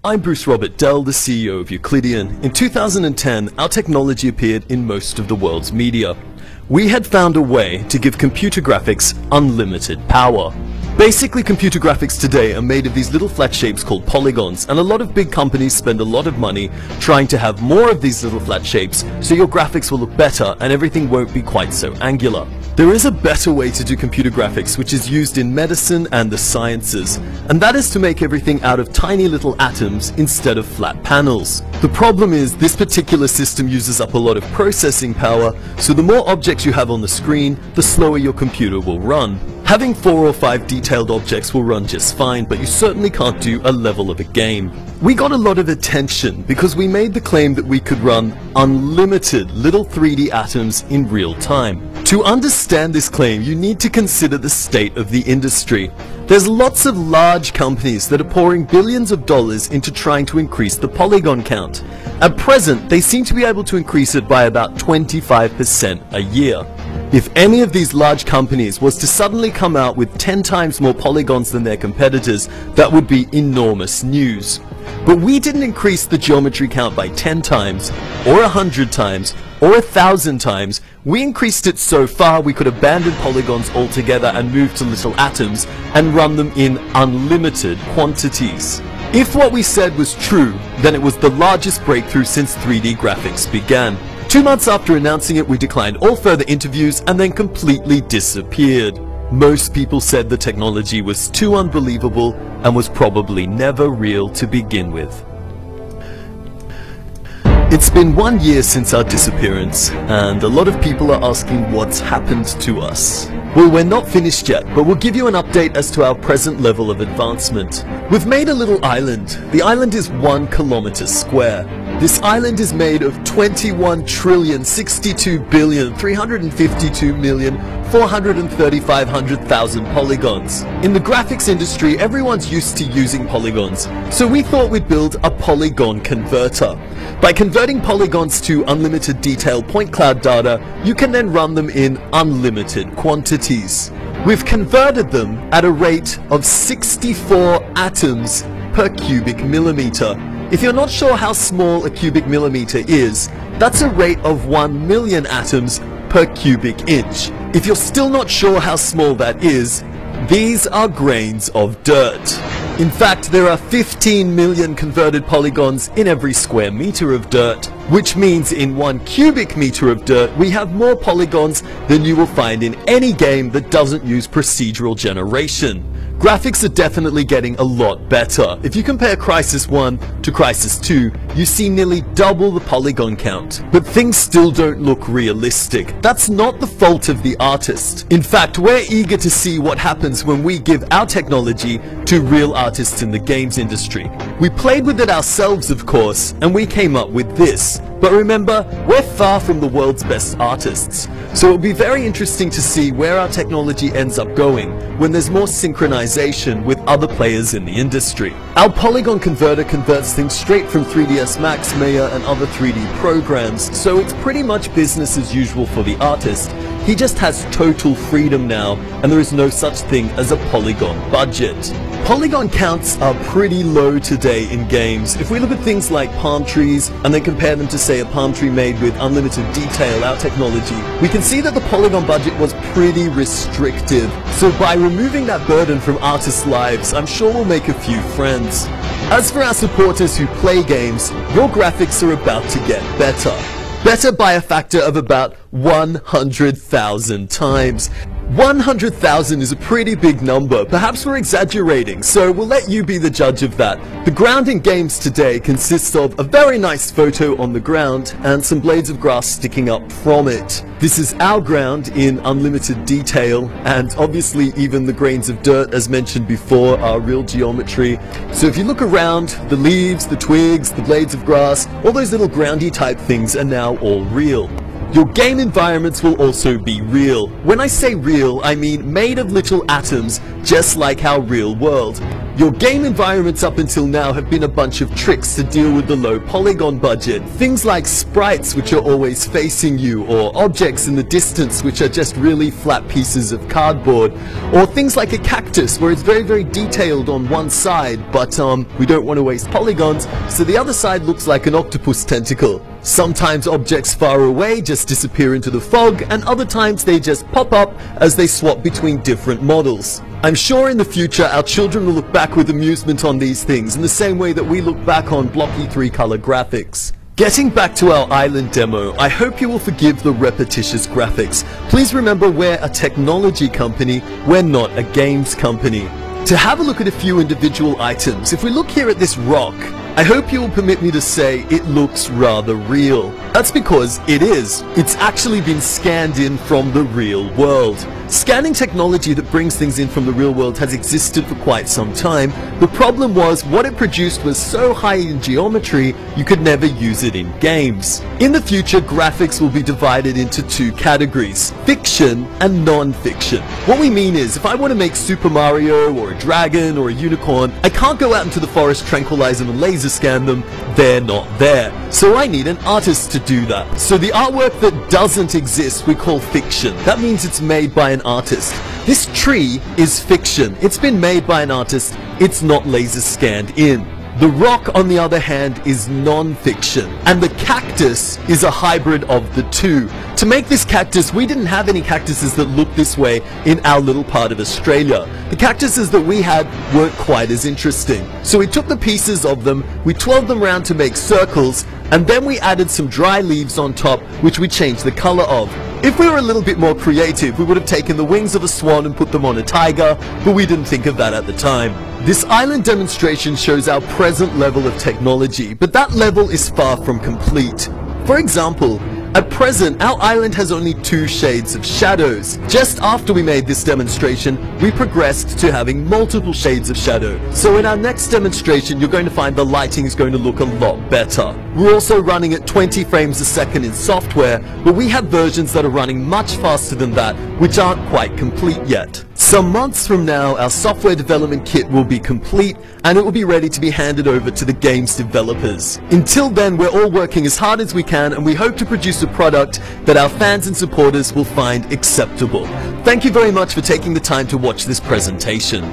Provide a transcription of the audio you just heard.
I'm Bruce Robert Dell, the CEO of Euclidean. In 2010, our technology appeared in most of the world's media. We had found a way to give computer graphics unlimited power. Basically, computer graphics today are made of these little flat shapes called polygons, and a lot of big companies spend a lot of money trying to have more of these little flat shapes so your graphics will look better and everything won't be quite so angular. There is a better way to do computer graphics which is used in medicine and the sciences, and that is to make everything out of tiny little atoms instead of flat panels. The problem is this particular system uses up a lot of processing power, so the more objects you have on the screen, the slower your computer will run. Having 4 or 5 detailed objects will run just fine, but you certainly can't do a level of a game. We got a lot of attention because we made the claim that we could run unlimited little 3D atoms in real time. To understand this claim, you need to consider the state of the industry. There's lots of large companies that are pouring billions of dollars into trying to increase the polygon count. At present, they seem to be able to increase it by about 25% a year. If any of these large companies was to suddenly come out with 10 times more polygons than their competitors, that would be enormous news. But we didn't increase the geometry count by 10 times, or 100 times, or 1,000 times. We increased it so far we could abandon polygons altogether and move to little atoms and run them in unlimited quantities. If what we said was true, then it was the largest breakthrough since 3D graphics began. 2 months after announcing it, we declined all further interviews and then completely disappeared. Most people said the technology was too unbelievable and was probably never real to begin with. It's been 1 year since our disappearance, and a lot of people are asking what's happened to us. Well, we're not finished yet, but we'll give you an update as to our present level of advancement. We've made a little island. The island is 1 kilometer square. This island is made of 21,62,352,435,000 polygons. In the graphics industry, everyone's used to using polygons, so we thought we'd build a polygon converter. By converting polygons to unlimited detail point cloud data, you can then run them in unlimited quantities. We've converted them at a rate of 64 atoms per cubic millimeter. If you're not sure how small a cubic millimeter is, that's a rate of 1 million atoms per cubic inch. If you're still not sure how small that is, these are grains of dirt. In fact, there are 15 million converted polygons in every square meter of dirt, which means in 1 cubic meter of dirt, we have more polygons than you will find in any game that doesn't use procedural generation. Graphics are definitely getting a lot better. If you compare Crysis 1 to Crysis 2, you see nearly double the polygon count. But things still don't look realistic. That's not the fault of the artist. In fact, we're eager to see what happens when we give our technology to real artists in the games industry. We played with it ourselves, of course, and we came up with this. But remember, we're far from the world's best artists, so it'll be very interesting to see where our technology ends up going when there's more synchronization with other players in the industry. Our polygon converter converts things straight from 3ds Max, Maya, and other 3D programs, so it's pretty much business as usual for the artist. He just has total freedom now, and there is no such thing as a polygon budget. Polygon counts are pretty low today in games. If we look at things like palm trees and then compare them to, say, a palm tree made with unlimited detail, our technology, we can see that the polygon budget was pretty restrictive. So by removing that burden from artists' lives, I'm sure we'll make a few friends. As for our supporters who play games, your graphics are about to get better. Better by a factor of about 100,000 times. 100,000 is a pretty big number. Perhaps we're exaggerating, so we'll let you be the judge of that. The ground in games today consists of a very nice photo on the ground and some blades of grass sticking up from it. This is our ground in unlimited detail, and obviously even the grains of dirt, as mentioned before, are real geometry. So if you look around, the leaves, the twigs, the blades of grass, all those little groundy type things are now all real. Your game environments will also be real. When I say real, I mean made of little atoms, just like our real world. Your game environments up until now have been a bunch of tricks to deal with the low polygon budget. Things like sprites which are always facing you, or objects in the distance which are just really flat pieces of cardboard, or things like a cactus where it's very, very detailed on one side, but we don't want to waste polygons, so the other side looks like an octopus tentacle. Sometimes objects far away just disappear into the fog, and other times they just pop up as they swap between different models. I'm sure in the future our children will look back with amusement on these things in the same way that we look back on blocky 3-color graphics. Getting back to our island demo, I hope you will forgive the repetitious graphics. Please remember we're a technology company, we're not a games company. To have a look at a few individual items, if we look here at this rock, I hope you will permit me to say it looks rather real. That's because it is. It's actually been scanned in from the real world. Scanning technology that brings things in from the real world has existed for quite some time. The problem was what it produced was so high in geometry you could never use it in games. In the future, graphics will be divided into two categories: fiction and non-fiction. What we mean is, if I want to make Super Mario or a dragon or a unicorn, I can't go out into the forest, tranquilize them and laser scan them. They're not there. So I need an artist to do that. So the artwork that doesn't exist we call fiction. That means it's made by an artist. This tree is fiction. It's been made by an artist. It's not laser scanned in. The rock, on the other hand, is non-fiction, and the cactus is a hybrid of the two. To make this cactus, we didn't have any cactuses that looked this way in our little part of Australia. The cactuses that we had weren't quite as interesting. So we took the pieces of them, we twirled them around to make circles, and then we added some dry leaves on top, which we changed the color of. If we were a little bit more creative, we would have taken the wings of a swan and put them on a tiger, but we didn't think of that at the time. This island demonstration shows our present level of technology, but that level is far from complete. For example, at present, our island has only 2 shades of shadows. Just after we made this demonstration, we progressed to having multiple shades of shadow. So in our next demonstration, you're going to find the lighting is going to look a lot better. We're also running at 20 frames a second in software, but we have versions that are running much faster than that, which aren't quite complete yet. Some months from now, our software development kit will be complete, and it will be ready to be handed over to the game's developers. Until then, we're all working as hard as we can, and we hope to produce a product that our fans and supporters will find acceptable. Thank you very much for taking the time to watch this presentation.